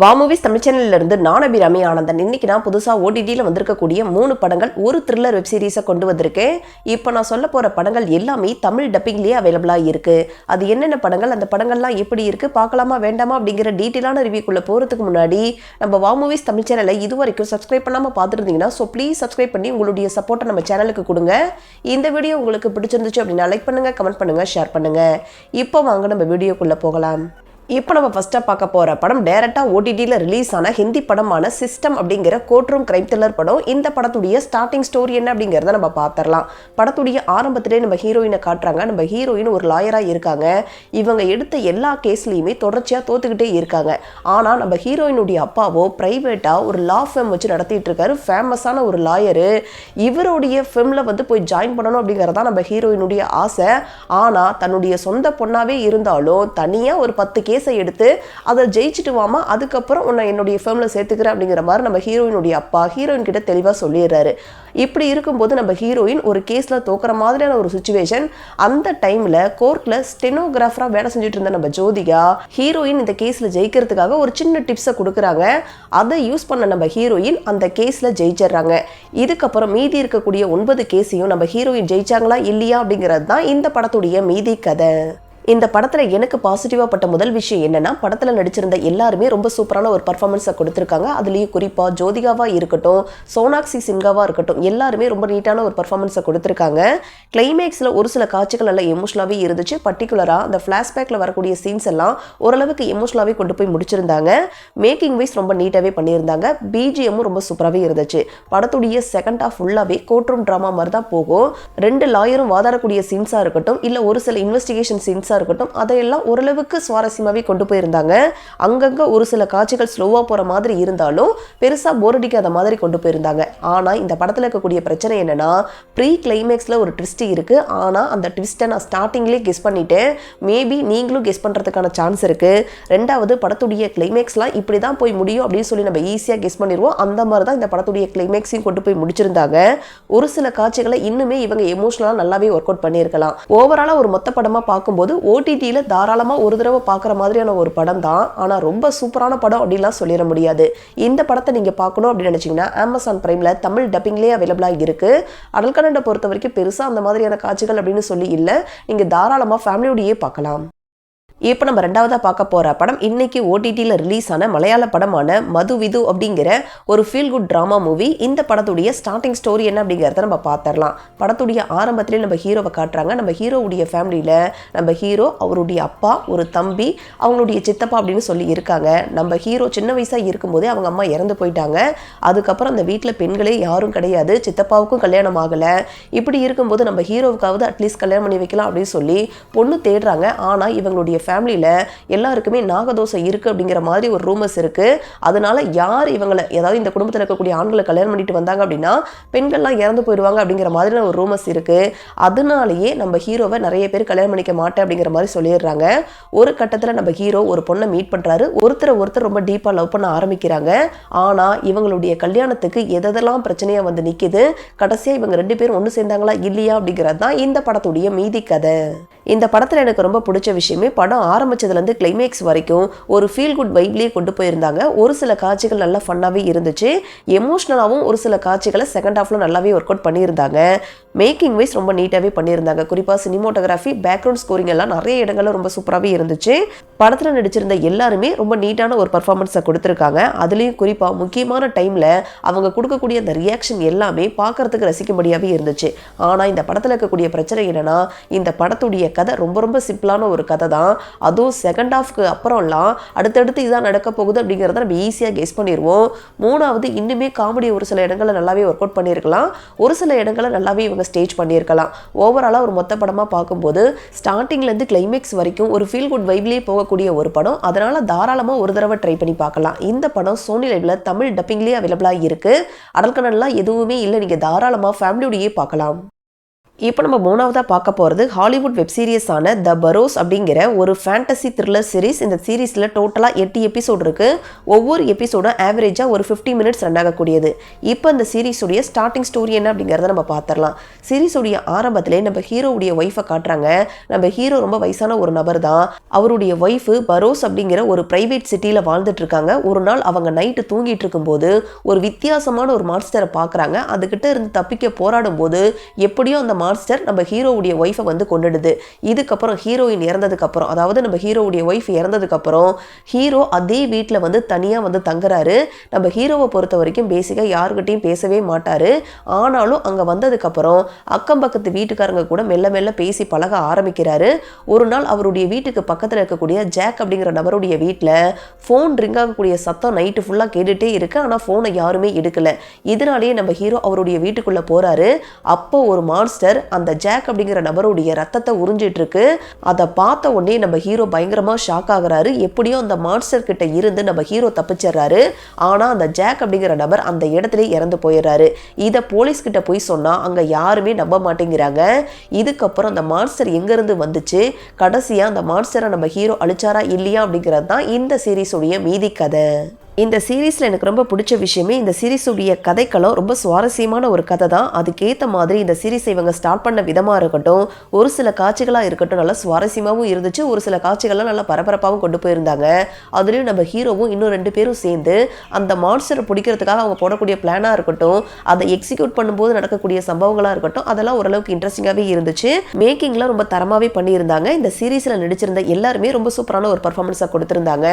வா மூவிஸ் தமிழ் சேனல்ல இருந்து நான் அபிராமி ஆனந்தன். இன்னைக்கு நான் புதுசா ஓடிடியில் வந்திருக்கக்கூடிய 3 படங்கள், ஒரு த்ரில்லர் வெப் சீரிஸை கொண்டு வந்திருக்கேன். இப்போ நான் சொல்ல போற படங்கள் எல்லாமே தமிழ் டப்பிங்லேயே அவைலபிளாக இருக்கு. அது என்னென்ன படங்கள், அந்த படங்கள்லாம் எப்படி இருக்கு, பார்க்கலாமா வேண்டாமா அப்படிங்கிற டீட்டெயிலான ரிவ்யூக்குள்ள போறதுக்கு முன்னாடி நம்ம வா மூவிஸ் தமிழ் சேனலை இது வரைக்கும் சப்ஸ்கிரைப் பண்ணாம பார்த்துருந்தீங்கன்னா ப்ளீஸ் சப்ஸ்கிரைப் பண்ணி உங்களுடைய சப்போர்ட்டை நம்ம சேனலுக்கு கொடுங்க. இந்த வீடியோ உங்களுக்கு பிடிச்சிருந்துச்சு அப்படின்னா லைக் பண்ணுங்க, கமெண்ட் பண்ணுங்க, ஷேர் பண்ணுங்க. இப்போ வாங்க நம்ம வீடியோக்குள்ள போகலாம். இப்போ நம்ம ஃபஸ்ட்டாக பார்க்க போகிற படம் டைரெக்டாக ஓடிடியில் ரிலீஸ் ஆன ஹிந்தி படமான சிஸ்டம் அப்படிங்கிற கோர்ட் ரூம் கிரைம் த்ரில்லர் படம். இந்த படத்துடைய ஸ்டார்டிங் ஸ்டோரி என்ன அப்படிங்கிறத நம்ம பார்த்துடலாம். படத்துடைய ஆரம்பத்திலே நம்ம ஹீரோயினை காட்டுறாங்க. நம்ம ஹீரோயின் ஒரு லாயராக இருக்காங்க. இவங்க எடுத்த எல்லா கேஸ்லையுமே தொடர்ச்சியாக தோத்துக்கிட்டே இருக்காங்க. ஆனால் நம்ம ஹீரோயினுடைய அப்பாவோ ப்ரைவேட்டாக ஒரு லா ஃபேம் வச்சு நடத்திட்டு இருக்காரு. ஃபேமஸான ஒரு லாயரு. இவருடைய ஃபெம்மில் போய் ஜாயின் பண்ணணும் அப்படிங்கிறதான் நம்ம ஹீரோயினுடைய ஆசை. ஆனால் தன்னுடைய சொந்த பொண்ணாவே இருந்தாலும் தனியாக ஒரு 10 கேஸை எடுத்து அதை ஜெயிச்சுட்டு வாமா, அதுக்கப்புறம் உன்னை என்னுடைய ஃபேமில் சேர்த்துக்கிறேன் அப்படிங்கிற மாதிரி நம்ம ஹீரோயினுடைய அப்பா ஹீரோயின் கிட்ட தெளிவாக சொல்லிடுறாரு. இப்படி இருக்கும்போது நம்ம ஹீரோயின் ஒரு கேஸில் தோக்குற மாதிரியான ஒரு சுச்சுவேஷன். அந்த டைமில் கோர்ட்டில் ஸ்டெனோகிராஃபராக வேலை செஞ்சுட்டு இருந்த நம்ம ஜோதிகா ஹீரோயின் இந்த கேஸில் ஜெயிக்கிறதுக்காக ஒரு சின்ன டிப்ஸை கொடுக்குறாங்க. அதை யூஸ் பண்ண நம்ம ஹீரோயின் அந்த கேஸில் ஜெயிச்சிடுறாங்க. இதுக்கப்புறம் மீதி இருக்கக்கூடிய 9 கேஸையும் நம்ம ஹீரோயின் ஜெயிச்சாங்களா இல்லையா அப்படிங்கிறது தான் இந்த படத்துடைய மீதி கதை. இந்த படத்தில் எனக்கு பாசிட்டிவாக பட்ட முதல் விஷயம் என்னன்னா, படத்தில் நடிச்சிருந்த எல்லாருமே ரொம்ப சூப்பரான ஒரு பர்ஃபார்மன்ஸை கொடுத்துருக்காங்க. அதுலேயும் குறிப்பாக ஜோதிகாவாக இருக்கட்டும், சோனாக்ஷி சின்ஹாவாக இருக்கட்டும், எல்லாருமே ரொம்ப நீட்டான ஒரு பர்ஃபார்மன்ஸை கொடுத்துருக்காங்க. கிளைமேக்ஸில் ஒரு சில காட்சிகள் நல்லா எமோஷனலாகவே இருந்துச்சு. பர்டிகுலராக அந்த ஃப்ளாஷ்பேக்கில் வரக்கூடிய சீன்ஸ் எல்லாம் ஓரளவுக்கு எமோஷனலாகவே கொண்டு போய் முடிச்சிருந்தாங்க. மேக்கிங் வைஸ் ரொம்ப நீட்டாகவே பண்ணியிருந்தாங்க. பிஜிஎம்மும் ரொம்ப சூப்பராகவே இருந்துச்சு. படத்துடைய செகண்ட் ஹாஃப் ஃபுல்லாகவே கோர்ட் ரூம் ட்ராமா மாதிரி தான் போகும். 2 லாயரும் வாதாடக்கூடிய சீன்ஸாக இருக்கட்டும், இல்லை ஒரு சில இன்வெஸ்டிகேஷன் சீன்ஸாக இருக்கட்டும், அதையெல்லாம் ஓரளவுக்கு சுவாரஸ்யமாகவே கொண்டு போயிருந்தாங்க. அங்கங்க ஒரு சில காட்சிகள் ஸ்லோவா போற மாதிரி இருந்தாலும் பெருசா போர் அடிக்காத மாதிரி கொண்டு போயிருந்தாங்க. ஆனா இந்த படத்துல இருக்கக்கூடிய பிரச்சனை என்னன்னா, ப்ரீ கிளைமேக்ஸ்ல ஒரு ட்விஸ்ட் இருக்கு. ஆனா அந்த ட்விஸ்ட்டை நான் ஸ்டார்டிங்லேயே கெஸ் பண்ணிட்டேன். மேபி நீங்களும் கெஸ் பண்றதுக்கான சான்ஸ் இருக்கு. ரெண்டாவது, படத்துடைய கிளைமேக்ஸ்லாம் இப்படிதான் போய் முடியும் அப்படின்னு சொல்லி நம்ம ஈஸியா கெஸ் பண்ணிடுவோம். அந்த மாதிரி தான் இந்த படத்துடைய கிளைமேக்ஸையும் கொண்டு போய் முடிச்சிருந்தாங்க. ஒரு சில காட்சிகளை இன்னுமே இவங்க எமோஷனலா நல்லாவே ஒர்க் அவுட் பண்ணியிருக்கலாம். ஓவராலா ஒரு மொத்த படமா பார்க்கும்போது ஓடிடியில் தாராளமாக ஒரு தடவை பார்க்குற மாதிரியான ஒரு படம் தான். ஆனால் ரொம்ப சூப்பரான படம் அப்படின்லாம் சொல்லிட முடியாது. இந்த படத்தை நீங்கள் பார்க்கணும் அப்படின்னு நினச்சிங்கன்னா அமேசான் பிரைமில் தமிழ் டப்பிங்லேயே அவைலபிளாக இருக்குது. அடல்கனண்டை பொறுத்த வரைக்கும் பெருசாக அந்த மாதிரியான காட்சிகள் அப்படின்னு சொல்லி இல்லை. நீங்கள் தாராளமாக ஃபேமிலியோடையே பார்க்கலாம். இப்போ நம்ம ரெண்டாவதாக பார்க்க போகிற படம் இன்னைக்கு ஓடிடியில் ரிலீஸ் ஆன மலையாள படமான மதுவிது அப்படிங்கிற ஒரு ஃபீல் குட் ட்ராமா மூவி. இந்த படத்துடைய ஸ்டார்டிங் ஸ்டோரி என்ன அப்படிங்கிறத நம்ம பார்த்துடலாம். படத்துடைய ஆரம்பத்திலே நம்ம ஹீரோவை காட்டுறாங்க. நம்ம ஹீரோவுடைய ஃபேமிலியில் நம்ம ஹீரோ, அவருடைய அப்பா, ஒரு தம்பி, அவங்களுடைய சித்தப்பா அப்படின்னு சொல்லி இருக்காங்க. நம்ம ஹீரோ சின்ன வயசாக இருக்கும்போதே அவங்க அம்மா இறந்து போயிட்டாங்க. அதுக்கப்புறம் அந்த வீட்டில் பெண்களே யாரும் கிடையாது. சித்தப்பாவுக்கும் கல்யாணம் ஆகலை. இப்படி இருக்கும்போது நம்ம ஹீரோவுக்காவது அட்லீஸ்ட் கல்யாணம் பண்ணி வைக்கலாம் அப்படின்னு சொல்லி பொண்ணு தேடுறாங்க. ஆனால் இவங்களுடைய ஃபேமிலியில் எல்லாருக்குமே நாகதோஷம் இருக்குது அப்படிங்கிற மாதிரி ஒரு ரூமர்ஸ் இருக்குது. அதனால யார் இவங்களை, ஏதாவது இந்த குடும்பத்தில் இருக்கக்கூடிய ஆண்களை கல்யாணம் பண்ணிட்டு வந்தாங்க அப்படின்னா பெண்கள்லாம் இறந்து போயிடுவாங்க அப்படிங்கிற மாதிரியான ஒரு ரூமர்ஸ் இருக்குது. அதனாலேயே நம்ம ஹீரோவை நிறைய பேர் கல்யாணம் பண்ணிக்க மாட்டேன் அப்படிங்கிற மாதிரி சொல்லிடுறாங்க. ஒரு கட்டத்தில் நம்ம ஹீரோ ஒரு பொண்ணை மீட் பண்ணுறாரு. ஒருத்தர் ரொம்ப டீப்பாக லவ் பண்ண ஆரம்பிக்கிறாங்க. ஆனால் இவங்களுடைய கல்யாணத்துக்கு எதெல்லாம் பிரச்சனையாக வந்து நிற்கிது, கடைசியாக இவங்க 2 பேரும் ஒன்று சேர்ந்தாங்களா இல்லையா அப்படிங்கிறது தான் இந்த படத்துடைய மீதி கதை. இந்த படத்தில் எனக்கு ரொம்ப பிடிச்ச விஷயமே, படம் ஆரம்பிச்சதுலேருந்து கிளைமேக்ஸ் வரைக்கும் ஒரு ஃபீல் குட் வைப்லேயே கொண்டு போயிருந்தாங்க. ஒரு சில காட்சிகள் நல்லா ஃபன்னாகவே இருந்துச்சு. எமோஷ்னலாகவும் ஒரு சில காட்சிகளை செகண்ட் ஹாஃபில் நல்லாவே ஒர்க் அவுட் பண்ணியிருந்தாங்க. மேக்கிங் வைஸ் ரொம்ப நீட்டாகவே பண்ணியிருந்தாங்க. குறிப்பாக சினிமோட்டோகிராஃபி, பேக்ரவுண்ட் ஸ்கோரிங் எல்லாம் நிறைய இடங்களில் ரொம்ப சூப்பராகவே இருந்துச்சு. படத்தில் நடிச்சிருந்த எல்லாருமே ரொம்ப நீட்டான ஒரு பர்ஃபார்மன்ஸை கொடுத்துருக்காங்க. அதுலேயும் குறிப்பாக முக்கியமான டைமில் அவங்க கொடுக்கக்கூடிய அந்த ரியாக்ஷன் எல்லாமே பார்க்கறதுக்கு ரசிக்கும்படியாகவே இருந்துச்சு. ஆனால் இந்த படத்தில் இருக்கக்கூடிய பிரச்சனை என்னன்னா, இந்த படத்துடைய கதை ரொம்ப சிம்பிளான ஒரு கதை தான். அதுவும் செகண்ட் ஹாஃப்க்கு அப்புறம்லாம் அடுத்தடுத்து இதான் நடக்க போகுது அப்படிங்கிறத நம்ம ஈஸியாக கெஸ் பண்ணிடுவோம். மூணாவது, இன்னுமே காமெடி ஒரு சில இடங்களில் நல்லாவே ஒர்க் அவுட் பண்ணியிருக்கலாம். ஒரு சில இடங்களில் நல்லாவே இவங்க ஸ்டேஜ் பண்ணியிருக்கலாம். ஓவராலாக ஒரு மொத்த படமாக பார்க்கும்போது ஸ்டார்டிங்லேருந்து கிளைமேக்ஸ் வரைக்கும் ஒரு ஃபீல் குட் வைப்லேயே போகக்கூடிய ஒரு படம். அதனால் தாராளமாக ஒரு தடவை ட்ரை பண்ணி பார்க்கலாம். இந்த படம் சோனி லைவ்ல தமிழ் டப்பிங்லேயே அவைலபிளாக இருக்குது. அடல்கனல்லாம் எதுவுமே இல்லை. நீங்கள் தாராளமாக ஃபேமிலியோடையே பார்க்கலாம். இப்போ நம்ம மூணாவதாக பார்க்க போகிறது ஹாலிவுட் வெப் சீரிஸான த பரோஸ் அப்படிங்கிற ஒரு ஃபேண்டசி த்ரில்லர் சீரிஸ். இந்த சீரீஸில் டோட்டலாக 8 எபிசோடு இருக்குது. ஒவ்வொரு எபிசோடும் ஆவரேஜாக ஒரு 50 மினிட்ஸ் ரன் ஆகக்கூடியது. இப்போ இந்த சீரீஸுடைய ஸ்டார்டிங் ஸ்டோரி என்ன அப்படிங்கிறத நம்ம பார்த்துடலாம். சீரீஸுடைய ஆரம்பத்திலே நம்ம ஹீரோவுடைய ஒய்ஃபை காட்டுறாங்க. நம்ம ஹீரோ ரொம்ப வயசான ஒரு நபர் தான். அவருடைய ஒய்ஃபு பரோஸ் அப்படிங்கிற ஒரு பிரைவேட் சிட்டியில் வாழ்ந்துட்டு இருக்காங்க. ஒரு நாள் அவங்க நைட்டு தூங்கிட்டு இருக்கும்போது ஒரு வித்தியாசமான ஒரு மான்ஸ்டரை பார்க்குறாங்க. அதுக்கிட்ட இருந்து தப்பிக்க போராடும் போது எப்படியோ அந்த மான்ஸ்டர் நம்ம ஹீரோவுடைய ஒய்ஃபை வந்து கொண்டுடுது. இதுக்கப்புறம் ஹீரோயின் இறந்ததுக்கப்புறம், அதாவது நம்ம ஹீரோவுடைய ஒய்ஃப் இறந்ததுக்கப்புறம் ஹீரோ அதே வீட்டில் வந்து தனியாக வந்து தங்குறாரு. நம்ம ஹீரோவை பொறுத்த வரைக்கும் பேசிக்காக யாருக்கிட்டையும் பேசவே மாட்டார். ஆனாலும் அங்கே வந்ததுக்கப்புறம் அக்கம் பக்கத்து வீட்டுக்காரங்க கூட மெல்ல மெல்ல பேசி பழக ஆரம்பிக்கிறாரு. ஒரு நாள் அவருடைய வீட்டுக்கு பக்கத்தில் இருக்கக்கூடிய ஜாக் அப்படிங்கிற நபருடைய வீட்டில் ஃபோன் ரிங் ஆகக்கூடிய சத்தம் நைட்டு ஃபுல்லாக கேட்டுகிட்டே இருக்கு. ஆனால் ஃபோனை யாருமே எடுக்கலை. இதனாலேயே நம்ம ஹீரோ அவருடைய வீட்டுக்குள்ளே போகிறாரு. அப்போ ஒரு மான்ஸ்டர் அந்த ஜாக் அப்படிங்கிற நபருடைய ரத்தத்தை உறிஞ்சிட்டு இருக்கு. அதை பார்த்த உடனே நம்ம ஹீரோ பயங்கரமா ஷாக் ஆகுறாரு. எப்படியோ அந்த மான்ஸ்டர் கிட்ட இருந்து நம்ம ஹீரோ தப்பிச்சிடுறாரு. ஆனா அந்த ஜாக் அப்படிங்கிற நபர் அந்த இடத்துல இறந்து போயிடுறாரு. இதை போலீஸ் கிட்ட போய் சொன்னா அங்க யாருமே நம்ப மாட்டேங்கிறாங்க. இதுக்கப்புறம் அந்த மான்ஸ்டர் எங்க இருந்து வந்துச்சு, கடைசியா அந்த மான்ஸ்டரை நம்ம ஹீரோ அழிச்சாரா இல்லையா அப்படிங்கிறது தான் இந்த சீரீஸுடைய மீதி கதை. இந்த சீரீஸில் எனக்கு ரொம்ப பிடிச்ச விஷயமே இந்த சீரீஸுடைய கதைக்களம் ரொம்ப சுவாரஸ்யமான ஒரு கதை தான். அதுக்கேற்ற மாதிரி இந்த சீரீஸை இவங்க ஸ்டார்ட் பண்ண விதமாக இருக்கட்டும், ஒரு சில காட்சிகளாக இருக்கட்டும் நல்லா சுவாரஸ்யமாகவும் இருந்துச்சு. ஒரு சில காட்சிகள்லாம் நல்லா பரபரப்பாகவும் கொண்டு போயிருந்தாங்க. அதுலேயும் நம்ம ஹீரோவும் இன்னும் 2 பேரும் சேர்ந்து அந்த மான்ஸ்டரை பிடிக்கிறதுக்காக அவங்க போடக்கூடிய பிளானாக இருக்கட்டும், அதை எக்ஸிக்யூட் பண்ணும்போது நடக்கக்கூடிய சம்பவங்களாக இருக்கட்டும், அதெல்லாம் ஓரளவுக்கு இன்ட்ரெஸ்டிங்காகவே இருந்துச்சு. மேக்கிங்லாம் ரொம்ப தரமாகவே பண்ணியிருந்தாங்க. இந்த சீரீஸில் நடிச்சிருந்த எல்லாருமே ரொம்ப சூப்பரான ஒரு பர்ஃபார்மன்ஸாக கொடுத்துருந்தாங்க.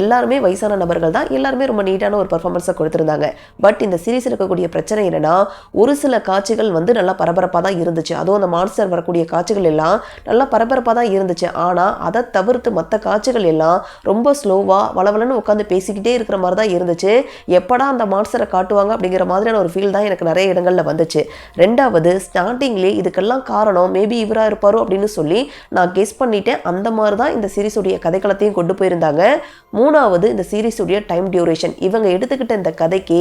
எல்லாருமே வயசான நபர்கள் தான். எல்லாருமே ரொம்ப நீட்டான ஒரு பர்ஃபார்மன்ஸை கொடுத்துருந்தாங்க. பட் இந்த சீரீஸ் இருக்கக்கூடிய பிரச்சனை என்னன்னா, ஒரு சில காட்சிகள் வந்து நல்லா பரபரப்பாக தான் இருந்துச்சு. அதுவும் அந்த மான்ஸ்டர் வரக்கூடிய காட்சிகள் எல்லாம் நல்லா பரபரப்பாக தான் இருந்துச்சு. ஆனால் அதை தவிர்த்து மற்ற காட்சிகள் எல்லாம் ரொம்ப ஸ்லோவாக வளவலன்னு உட்காந்து பேசிக்கிட்டே இருக்கிற மாதிரி தான் இருந்துச்சு. எப்படா அந்த மான்ஸ்டரை காட்டுவாங்க அப்படிங்கிற மாதிரியான ஒரு ஃபீல் தான் எனக்கு நிறைய இடங்களில் வந்துச்சு. ரெண்டாவது, ஸ்டார்டிங்லேயே இதுக்கெல்லாம் காரணம் மேபி இவராக இருப்பாரோ அப்படின்னு சொல்லி நான் கெஸ் பண்ணிட்டேன். அந்த மாதிரி தான் இந்த சீரீஸுடைய கதைக்களத்தையும் கொண்டு போயிருந்தாங்க. மூணாவது, இந்த சீரீஸுடைய டைம் டியூரேஷன். இவங்க எடுத்துக்கிட்ட இந்த கதைக்கு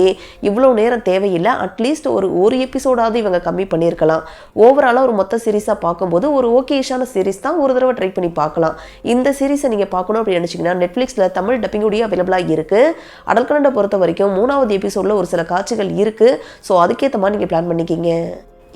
இவ்வளோ நேரம் தேவையில்லை. அட்லீஸ்ட் ஒரு எபிசோடாவது இவங்க கம்மி பண்ணியிருக்கலாம். ஓவராலாக ஒரு மொத்த சீரீஸாக பார்க்கும்போது ஒரு ஓகேஷான சீரீஸ் தான். ஒரு தடவை ட்ரை பண்ணி பார்க்கலாம். இந்த சீரீஸை நீங்கள் பார்க்கணும் அப்படின்னு நினச்சிங்கன்னா நெட்ஃப்ளிக்ஸில் தமிழ் டப்பிங்குடைய அவைலபிளாக இருக்குது. அடல்கனண்டை பொறுத்த வரைக்கும் 3வது எபிசோடில் ஒரு சில காட்சிகள் இருக்குது. ஸோ அதுக்கேற்ற மாதிரி நீங்கள் பிளான் பண்ணிக்கிங்க.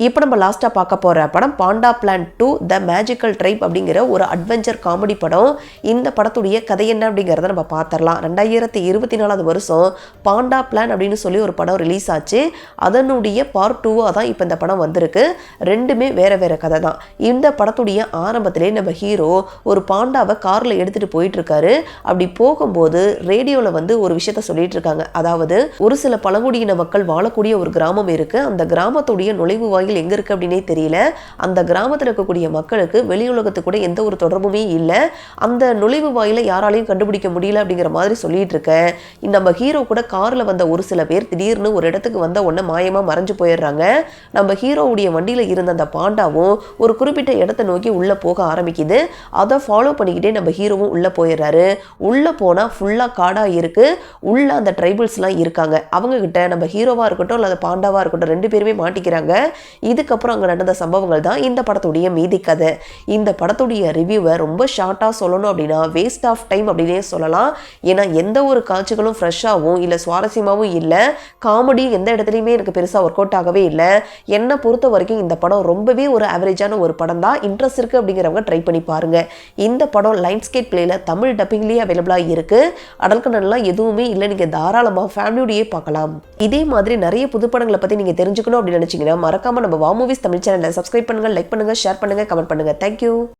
இப்போ நம்ம லாஸ்ட்டாக பார்க்க போகிற படம் panda plan 2 the magical tribe அப்படிங்கிற ஒரு அட்வென்ச்சர் காமெடி படம். இந்த படத்துடைய கதை என்ன அப்படிங்கிறத நம்ம பார்த்துடலாம். 2024 வருஷம் பாண்டா பிளான் அப்படின்னு சொல்லி ஒரு படம் ரிலீஸ் ஆச்சு. அதனுடைய பார்ட் 2வாக தான் இப்போ இந்த படம் வந்திருக்கு. ரெண்டுமே வேறு வேறு கதை தான். இந்த படத்துடைய ஆரம்பத்திலே நம்ம ஹீரோ ஒரு பாண்டாவை காரில் எடுத்துகிட்டு போயிட்டுருக்காரு. அப்படி போகும்போது ரேடியோவில் வந்து ஒரு விஷயத்த சொல்லிட்டு இருக்காங்க. அதாவது ஒரு சில பழங்குடியின மக்கள் வாழக்கூடிய ஒரு கிராமம் இருக்குது. அந்த கிராமத்துடைய நுழைவு எங்க இருக்கு அப்படின்னே தெரியல. அந்த கிராமத்தில் இருக்கக்கூடிய மக்களுக்கு வெளி உலகத்துக்கு கூட எந்த ஒரு தொடர்புமே இல்லை. அந்த நுழைவு வாயில யாராலையும் கண்டுபிடிக்க முடியல அப்படிங்கிற மாதிரி சொல்லிட்டு இருக்கேன். நம்ம ஹீரோ கூட கார்ல வந்த ஒரு சில பேர் திடீர்னு ஒரு இடத்துக்கு வந்த உடனே மாயமா மறைஞ்சு போயிடுறாங்க. நம்ம ஹீரோவுடைய வண்டியில இருந்த அந்த பாண்டாவும் ஒரு குறிப்பிட்ட இடத்தை நோக்கி உள்ள போக ஆரம்பிக்குது. அதை ஃபாலோ பண்ணிக்கிட்டே நம்ம ஹீரோவும் உள்ள போயிடுறாரு. உள்ள போனா ஃபுல்லா காடா இருக்கு. உள்ள அந்த ட்ரைபிள்ஸ்லாம் இருக்காங்க. அவங்க கிட்ட நம்ம ஹீரோவா இருக்கட்டும் இல்லை பாண்டாவா இருக்கட்டும் 2 பேருமே மாட்டிக்கிறாங்க. இதுக்கப்புறம் அங்கே நடந்த சம்பவங்கள் தான் இந்த படத்துடைய மீதி கதை. இந்த படத்துடைய ரிவ்யூவை ரொம்ப ஷார்ட்டாக சொல்லணும் அப்படின்னா வேஸ்ட் ஆஃப் டைம் அப்படின்னே சொல்லலாம். ஏன்னா எந்த ஒரு காட்சிகளும் ஃப்ரெஷ்ஷாகவும் இல்லை சுவாரஸ்யமாகவும் இல்லை. காமெடி எந்த இடத்துலையுமே எனக்கு பெருசாக ஒர்க் அவுட் ஆகவே இல்லை. என்னை பொறுத்த வரைக்கும் இந்த படம் ரொம்பவே ஒரு ஆவரேஜான ஒரு படம் தான். இன்ட்ரெஸ்ட் இருக்குது அப்படிங்கிறவங்க ட்ரை பண்ணி பாருங்கள். இந்த படம் லைன்ஸ்கேட் பிளேயில் தமிழ் டப்பிங்லேயே அவைலபிளாக இருக்குது. அடல்கனல்லாம் எதுவுமே இல்லை. நீங்கள் தாராளமாக ஃபேமிலியோடையே பார்க்கலாம். இதே மாதிரி நிறைய புது படங்களை பற்றி நீங்கள் தெரிஞ்சுக்கணும் அப்படின்னு நினச்சிங்கன்னா மறக்காம நம்ம வா மூவிஸ் தமிழ் சேனலை சப்ஸ்கிரைப் பண்ணுங்க, லைக் பண்ணுங்க, ஷேர் பண்ணுங்க, கமெண்ட் பண்ணுங்க. தேங்க்யூ.